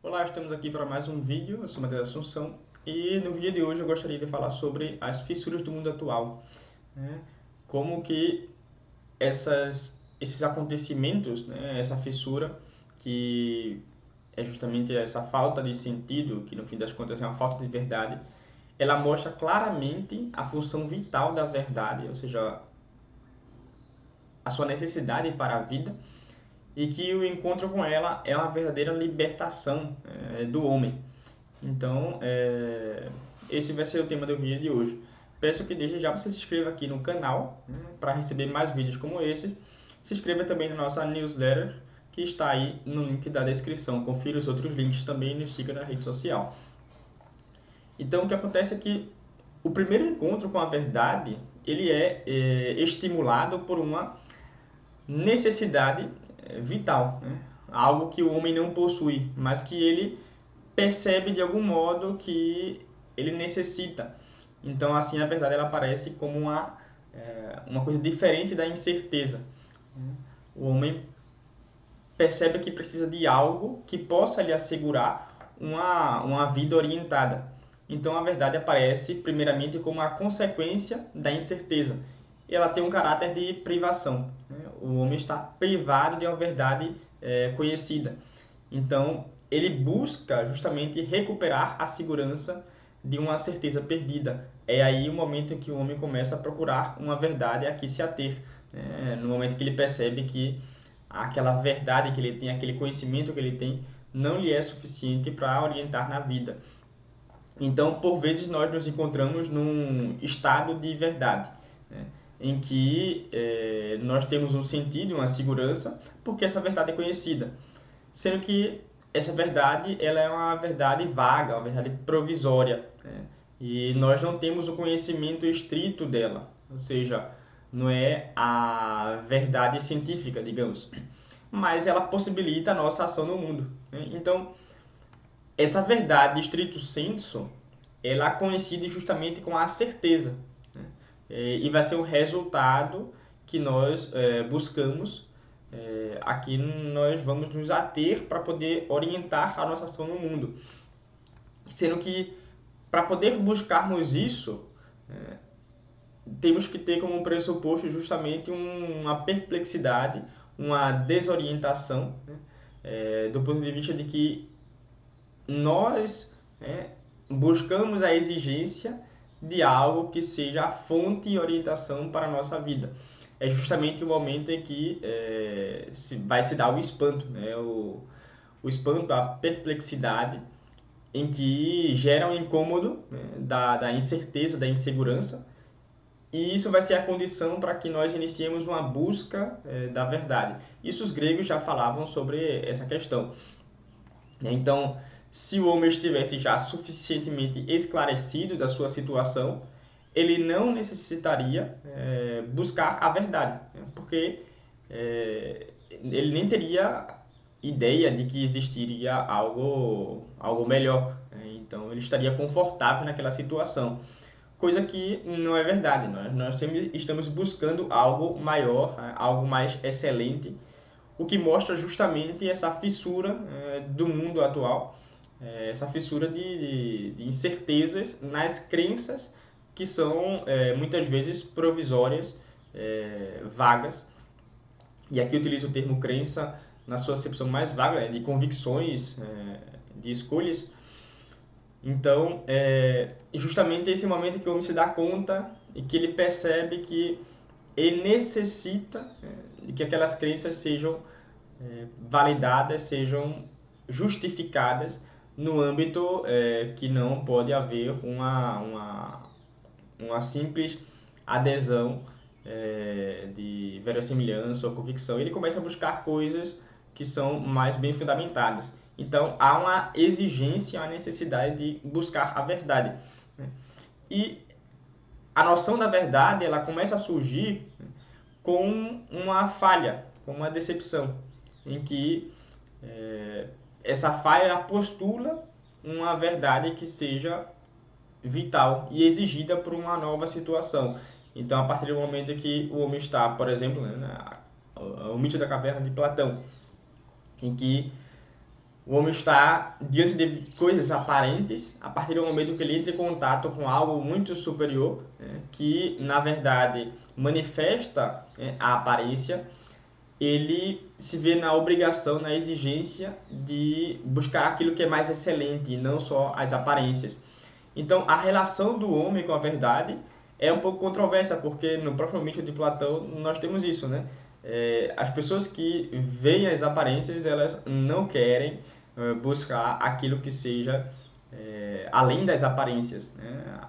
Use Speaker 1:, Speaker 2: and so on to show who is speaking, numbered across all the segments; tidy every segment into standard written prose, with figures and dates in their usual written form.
Speaker 1: Olá, estamos aqui para mais um vídeo. Eu sou Matheus Assunção e no vídeo de hoje eu gostaria de falar sobre as fissuras do mundo atual, né? Como que esses acontecimentos, né? Essa fissura que é justamente essa falta de sentido, que no fim das contas é uma falta de verdade, ela mostra claramente a função vital da verdade, ou seja, a sua necessidade para a vida, e que o encontro com ela é uma verdadeira libertação do homem. Então, esse vai ser o tema do vídeo de hoje. Peço que desde já você se inscreva aqui no canal, né, para receber mais vídeos como esse. Se inscreva também na nossa newsletter, que está aí no link da descrição. Confira os outros links também e nos siga na rede social. Então, o que acontece é que o primeiro encontro com a verdade, ele é estimulado por uma necessidade vital, né? Algo que o homem não possui, mas que ele percebe de algum modo que ele necessita. Então, assim, a verdade ela aparece como uma coisa diferente da incerteza. O homem percebe que precisa de algo que possa lhe assegurar uma vida orientada. Então, a verdade aparece primeiramente como a consequência da incerteza. Ela tem um caráter de privação, né? O homem está privado de uma verdade conhecida. Então, ele busca justamente recuperar a segurança de uma certeza perdida. É aí o momento em que o homem começa a procurar uma verdade a que se ater, né? No momento que ele percebe que aquela verdade que ele tem, aquele conhecimento que ele tem, não lhe é suficiente para orientar na vida. Então, por vezes, nós nos encontramos num estado de verdade, né? Em que nós temos um sentido, uma segurança, porque essa verdade é conhecida. Sendo que essa verdade ela é uma verdade vaga, uma verdade provisória, né? E nós não temos o conhecimento estrito dela, ou seja, não é a verdade científica, digamos, mas ela possibilita a nossa ação no mundo, né? Então, essa verdade, estrito sensu, ela coincide justamente com a certeza, né? E vai ser o resultado que nós buscamos. Aqui nós vamos nos ater para poder orientar a nossa ação no mundo. Sendo que, para poder buscarmos isso, temos que ter como pressuposto justamente uma perplexidade, uma desorientação, né? Do ponto de vista de que nós buscamos a exigência de algo que seja a fonte e orientação para a nossa vida. É justamente o momento em que vai se dar o espanto, né? O espanto, a perplexidade, em que gera um incômodo, né? Da incerteza, da insegurança, e isso vai ser a condição para que nós iniciemos uma busca da verdade. Isso os gregos já falavam sobre essa questão. Então, se o homem estivesse já suficientemente esclarecido da sua situação, ele não necessitaria buscar a verdade, né? Porque ele nem teria ideia de que existiria algo melhor, né? Então, ele estaria confortável naquela situação, coisa que não é verdade. Nós sempre estamos buscando algo maior, algo mais excelente, o que mostra justamente essa fissura do mundo atual, essa fissura de incertezas nas crenças que são muitas vezes provisórias, vagas. E aqui eu utilizo o termo crença na sua acepção mais vaga, de convicções, de escolhas. Então, justamente esse momento que o homem se dá conta e que ele percebe que ele necessita de que aquelas crenças sejam validadas, sejam justificadas no âmbito que não pode haver uma simples adesão de verossimilhança ou convicção. Ele começa a buscar coisas que são mais bem fundamentadas. Então, há uma exigência, uma necessidade de buscar a verdade, né? E a noção da verdade ela começa a surgir com uma falha, com uma decepção, em que essa falha postula uma verdade que seja vital e exigida por uma nova situação. Então, a partir do momento que o homem está, por exemplo, o mito da caverna de Platão, em que O homem está diante de coisas aparentes a partir do momento que ele entra em contato com algo muito superior, que na verdade manifesta a aparência. Ele se vê na obrigação, na exigência de buscar aquilo que é mais excelente e não só as aparências. Então, a relação do homem com a verdade é um pouco controversa, porque no próprio mito de Platão nós temos isso, né? As pessoas que veem as aparências, elas não querem buscar aquilo que seja além das aparências, né?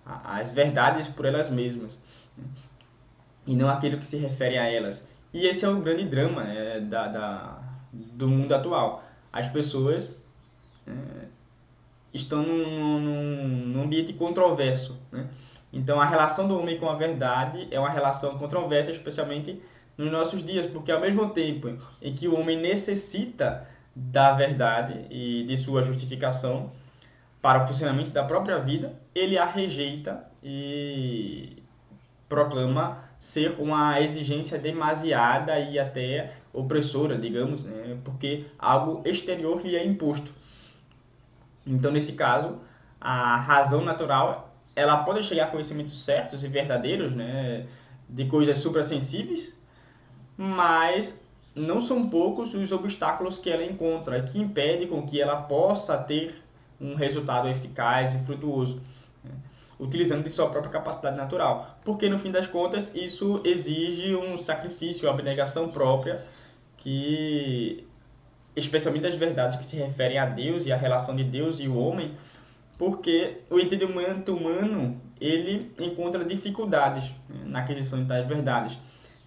Speaker 1: As verdades por elas mesmas, né? E não aquilo que se refere a elas. E esse é o grande drama, né, do mundo atual. As pessoas estão num ambiente controverso, né? Então, a relação do homem com a verdade é uma relação controversa, especialmente nos nossos dias, porque ao mesmo tempo em que o homem necessita da verdade e de sua justificação para o funcionamento da própria vida, ele a rejeita e proclama ser uma exigência demasiada e até opressora, digamos, né? Porque algo exterior lhe é imposto. Então, nesse caso, a razão natural ela pode chegar a conhecimentos certos e verdadeiros, né, de coisas suprassensíveis, mas não são poucos os obstáculos que ela encontra, que impedem com que ela possa ter um resultado eficaz e frutuoso, né, utilizando de sua própria capacidade natural. Porque, no fim das contas, isso exige um sacrifício, uma abnegação própria, que, especialmente as verdades que se referem a Deus e a relação de Deus e o homem, porque o entendimento humano ele encontra dificuldades, né, na aquisição de tais verdades,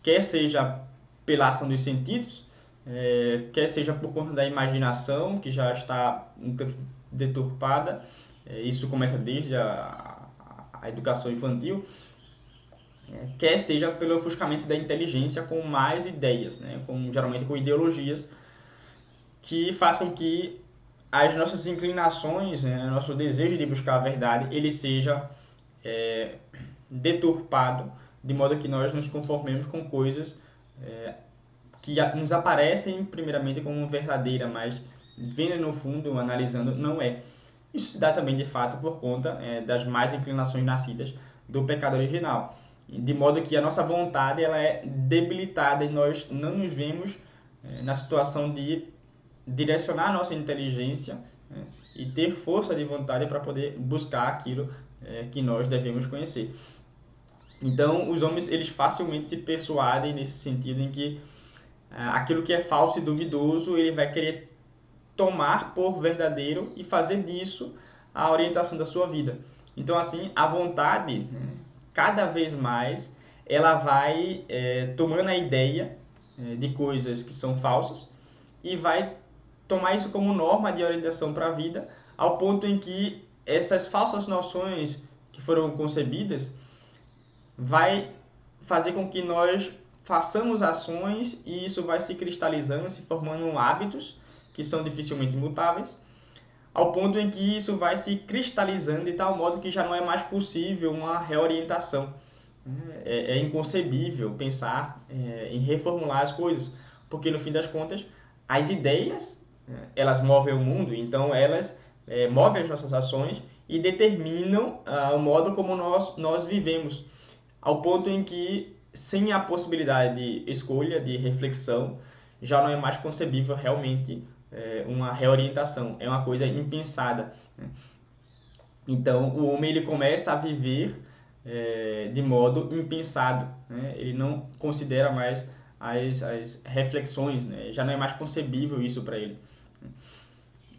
Speaker 1: quer seja pela ação dos sentidos, quer seja por conta da imaginação, que já está um tanto deturpada, isso começa desde a educação infantil, quer seja pelo ofuscamento da inteligência com mais ideias, né, geralmente com ideologias, que faz com que as nossas inclinações, né, nosso desejo de buscar a verdade, ele seja deturpado, de modo que nós nos conformemos com coisas que nos aparecem primeiramente como verdadeira, mas vendo no fundo, analisando, não é. Isso se dá também de fato por conta das más inclinações nascidas do pecado original, de modo que a nossa vontade ela é debilitada e nós não nos vemos na situação de direcionar a nossa inteligência, né, e ter força de vontade para poder buscar aquilo que nós devemos conhecer. Então, os homens eles facilmente se persuadem nesse sentido em que aquilo que é falso e duvidoso ele vai querer tomar por verdadeiro e fazer disso a orientação da sua vida. Então, assim, a vontade, né, cada vez mais, ela vai tomando a ideia de coisas que são falsas e vai tomar isso como norma de orientação para a vida, ao ponto em que essas falsas noções que foram concebidas vai fazer com que nós façamos ações e isso vai se cristalizando, se formando hábitos que são dificilmente mutáveis, ao ponto em que isso vai se cristalizando de tal modo que já não é mais possível uma reorientação. É inconcebível pensar em reformular as coisas, porque no fim das contas as ideias elas movem o mundo, então elas movem as nossas ações e determinam o modo como nós vivemos, ao ponto em que, sem a possibilidade de escolha, de reflexão, já não é mais concebível realmente uma reorientação, é uma coisa impensada, né? Então, o homem ele começa a viver de modo impensado, né? Ele não considera mais as reflexões, né? Já não é mais concebível isso para ele.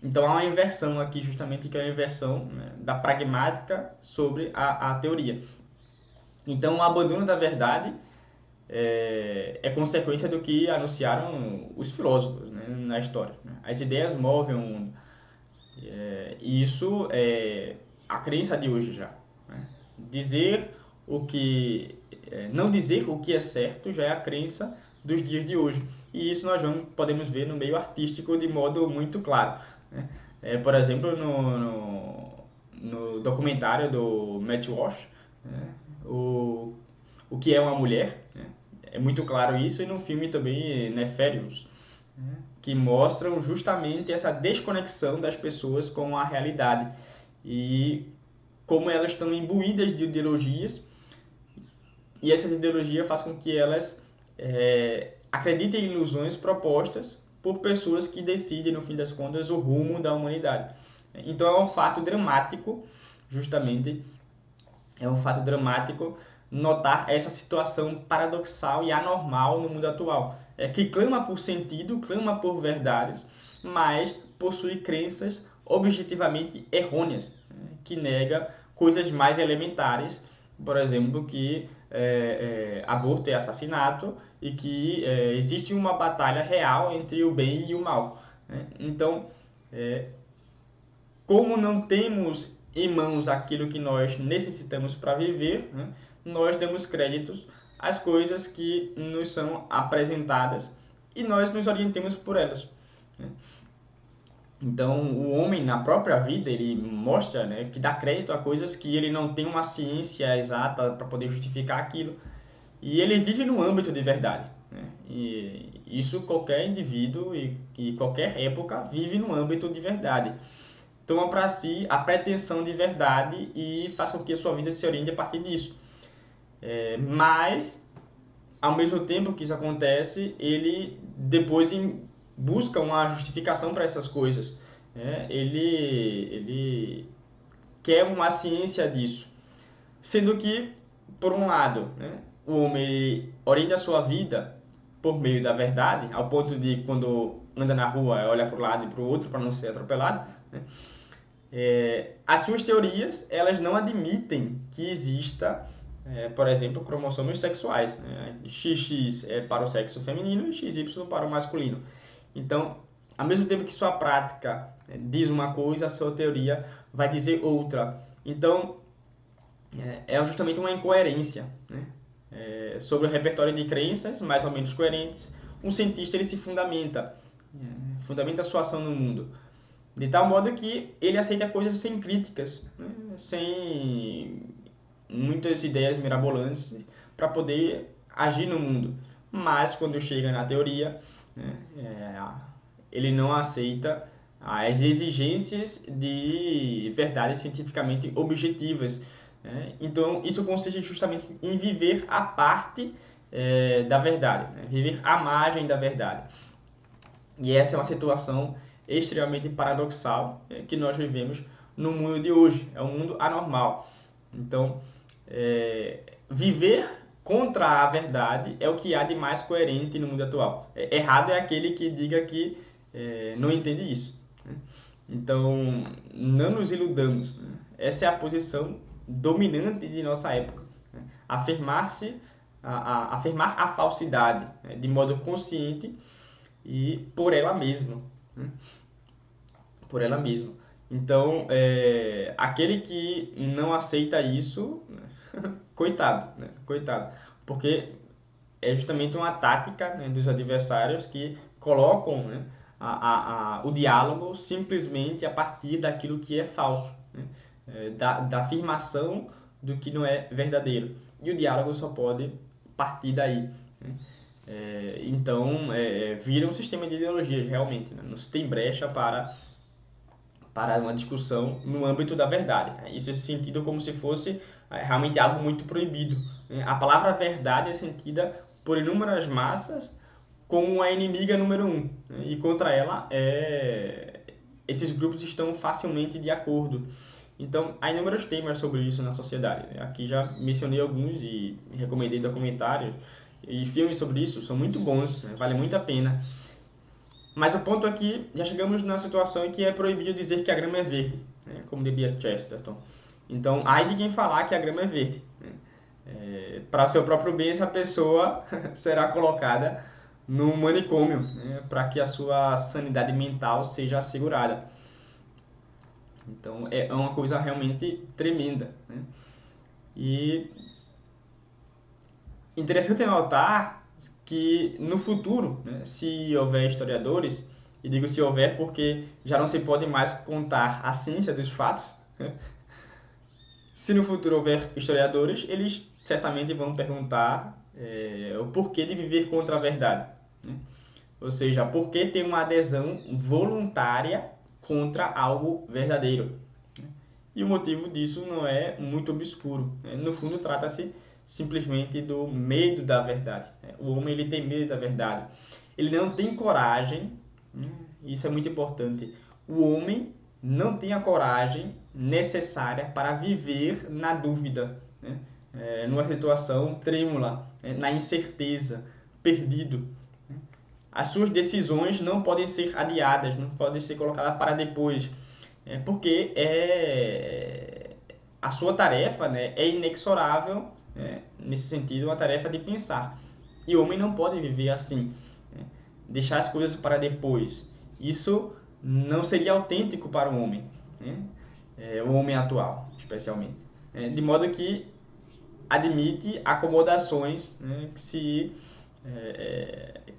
Speaker 1: Então, há uma inversão aqui, justamente, que é a inversão, né, da pragmática sobre a teoria. Então, o abandono da verdade é consequência do que anunciaram os filósofos, né, na história, né? As ideias movem o mundo. E isso é a crença de hoje já, né? Não dizer o que é certo já é a crença dos dias de hoje. E isso nós podemos ver no meio artístico de modo muito claro, né? Por exemplo, no documentário do Matt Walsh, né, o que é uma mulher, né? É muito claro isso, e no filme também Nefarious, né? que mostram justamente essa desconexão das pessoas com a realidade e como elas estão imbuídas de ideologias, e essas ideologias fazem com que elas acreditem em ilusões propostas por pessoas que decidem, no fim das contas, o rumo da humanidade. Então é um fato dramático, justamente, é um fato dramático notar essa situação paradoxal e anormal no mundo atual, que clama por sentido, clama por verdades, mas possui crenças objetivamente errôneas, que nega coisas mais elementares, por exemplo, que aborto é assassinato e que existe uma batalha real entre o bem e o mal. Então, como não temos em mãos aquilo que nós necessitamos para viver, nós damos créditos às coisas que nos são apresentadas e nós nos orientamos por elas. Então, o homem, na própria vida, ele mostra, que dá crédito a coisas que ele não tem uma ciência exata para poder justificar aquilo. E ele vive no âmbito de verdade. E isso qualquer indivíduo e qualquer época vive no âmbito de verdade. Toma para si a pretensão de verdade e faz com que a sua vida se oriente a partir disso. Mas, ao mesmo tempo que isso acontece, ele depois busca uma justificação para essas coisas. Ele quer uma ciência disso. Sendo que, por um lado, o homem ele orienta a sua vida por meio da verdade, ao ponto de quando anda na rua olha para o lado e para o outro para não ser atropelado. As suas teorias elas não admitem que exista, por exemplo, cromossomos sexuais. XX é para o sexo feminino e XY para o masculino. Então, ao mesmo tempo que sua prática diz uma coisa, a sua teoria vai dizer outra. Então, é justamente uma incoerência. Sobre o repertório de crenças, mais ou menos coerentes, um cientista ele se fundamenta a sua ação no mundo, de tal modo que ele aceita coisas sem críticas, sem muitas ideias mirabolantes para poder agir no mundo. Mas quando chega na teoria, ele não aceita as exigências de verdades cientificamente objetivas. Então, isso consiste justamente em viver a parte da verdade, viver à margem da verdade. E essa é uma situação extremamente paradoxal que nós vivemos no mundo de hoje. É um mundo anormal. Então, viver contra a verdade é o que há de mais coerente no mundo atual. Errado é aquele que diga que não entende isso. Então, não nos iludamos. Essa é a posição dominante de nossa época. Afirmar a falsidade de modo consciente e por ela mesma. Por ela mesma. Então, aquele que não aceita isso, coitado, coitado. Porque é justamente uma tática dos adversários que colocam o diálogo simplesmente a partir daquilo que é falso, da afirmação do que não é verdadeiro. E o diálogo só pode partir daí. Então, vira um sistema de ideologias, realmente. Não se tem brecha para uma discussão no âmbito da verdade. Isso é sentido como se fosse realmente algo muito proibido. A palavra verdade é sentida por inúmeras massas como a inimiga número 1. E contra ela, esses grupos estão facilmente de acordo. Então, há inúmeros temas sobre isso na sociedade. Aqui já mencionei alguns e recomendei documentários e filmes sobre isso, são muito bons, vale muito a pena. Mas o ponto aqui, já chegamos na situação em que é proibido dizer que a grama é verde, como diria Chesterton. Então, ai de quem falar que a grama é verde. Para o seu próprio bem, essa pessoa será colocada no manicômio, para que a sua sanidade mental seja assegurada. Então, é uma coisa realmente tremenda. E interessante notar que no futuro, se houver historiadores, e digo se houver porque já não se pode mais contar a ciência dos fatos, se no futuro houver historiadores, eles certamente vão perguntar o porquê de viver contra a verdade. Ou seja, por que ter uma adesão voluntária contra algo verdadeiro? E o motivo disso não é muito obscuro. No fundo, trata-se simplesmente do medo da verdade. O homem ele tem medo da verdade. Ele não tem coragem, isso é muito importante. O homem não tem a coragem necessária para viver na dúvida, numa situação trêmula, na incerteza, perdido. As suas decisões não podem ser adiadas, não podem ser colocadas para depois, porque a sua tarefa, é inexorável, nesse sentido, uma tarefa de pensar. E o homem não pode viver assim, deixar as coisas para depois. Isso não seria autêntico para o homem, o homem atual, especialmente. De modo que admite acomodações,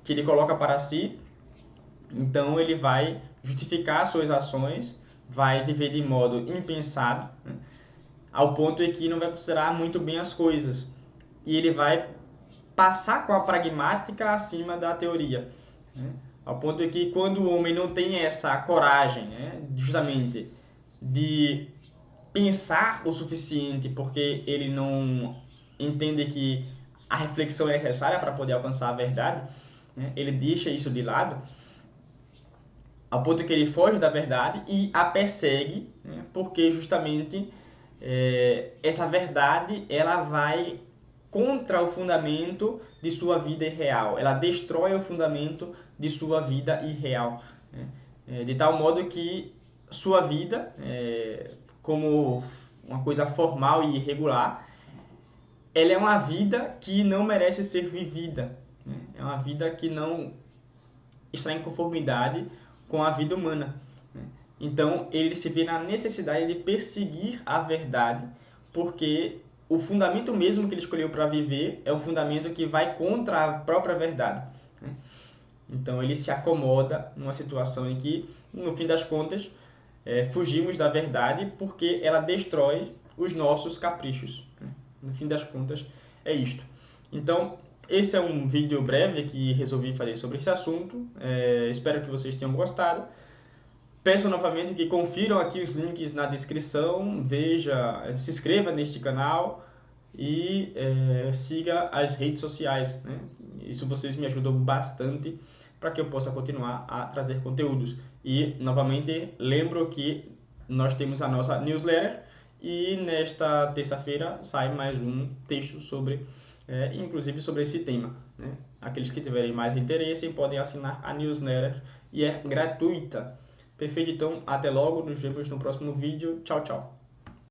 Speaker 1: que ele coloca para si. Então ele vai justificar suas ações, vai viver de modo impensado, ao ponto em que não vai considerar muito bem as coisas. E ele vai passar com a pragmática acima da teoria, ao ponto em que quando o homem não tem essa coragem, justamente de pensar o suficiente, porque ele não entende que a reflexão é necessária para poder alcançar a verdade, ele deixa isso de lado, ao ponto que ele foge da verdade e a persegue, porque justamente essa verdade ela vai contra o fundamento de sua vida irreal, ela destrói o fundamento de sua vida irreal, de tal modo que sua vida, como uma coisa formal e irregular, ela é uma vida que não merece ser vivida, é uma vida que não está em conformidade com a vida humana. Então, ele se vê na necessidade de perseguir a verdade, porque o fundamento mesmo que ele escolheu para viver é o fundamento que vai contra a própria verdade. Então, ele se acomoda numa situação em que, no fim das contas, fugimos da verdade porque ela destrói os nossos caprichos. No fim das contas, é isto. Então, esse é um vídeo breve que resolvi fazer sobre esse assunto. Espero que vocês tenham gostado. Peço novamente que confiram aqui os links na descrição, se inscreva neste canal e siga as redes sociais. Isso vocês me ajudam bastante para que eu possa continuar a trazer conteúdos. E, novamente, lembro que nós temos a nossa newsletter e nesta terça-feira sai mais um texto sobre, inclusive sobre esse tema. Aqueles que tiverem mais interesse podem assinar a newsletter e é gratuita. Perfeito, então até logo, nos vemos no próximo vídeo. Tchau, tchau.